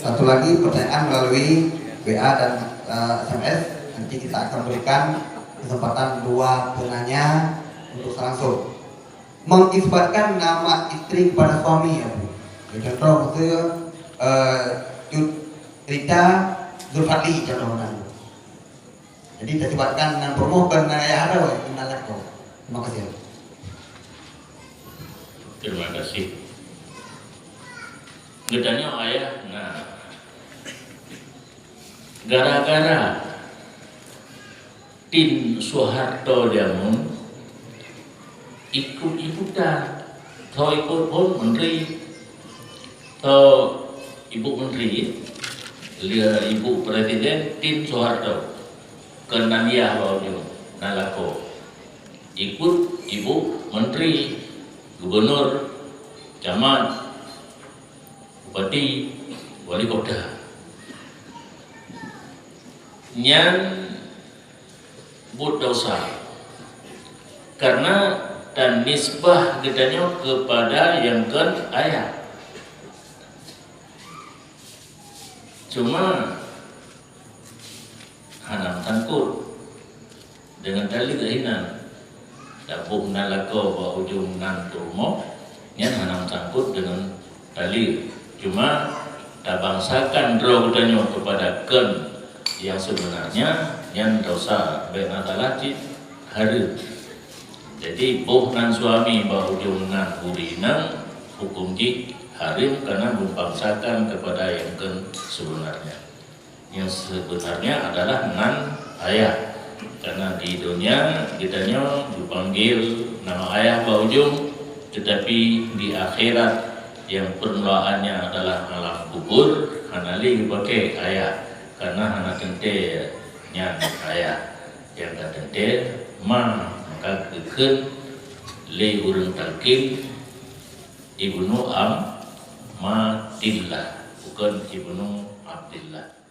Satu lagi pertanyaan melalui WA dan SMS. Nanti kita akan berikan kesempatan dua penanya untuk langsung mengisbatkan nama istri kepada suami, ya Bu. Contoh itu Rita Zulfadli contohnya. Jadi disebutkan dengan promo ya ada kenal kau. Terima kasih. Terima kasih. Gedanya ayah, nah, gara-gara Tin Soeharto Diamun ikut-ikutan, atau ikut pun menteri, atau ibu menteri, ibu presiden Tin Soeharto, kenania bawahnya, nalako, ikut ibu menteri, gubernur, camat, bupati, wali kota. Nyan buat dosa karena dan nisbah gedanya kepada yang kan ayah. Cuma hanam tangkut dengan dalil kehinan dapuk nalako ba ujung nan turmo nyan hanam tangkut dengan dalil. Cuma tak bangsakan draw gedanya kepada ken yang sebenarnya yang dosa benatalah hari. Jadi nan suami bahu jungan urina hukum di harim karena membangsakan kepada yang sebenarnya. Yang sebenarnya adalah nan ayah. Karena di dunia kitanya dipanggil nama ayah bahu jung, tetapi di akhirat yang penulaannya adalah alam kubur, hanali dipakai ayah. Karena anak tente nya ayah yang tente maka keken le urang talkin Ibnu Matillah, bukan Ibnu Abdillah.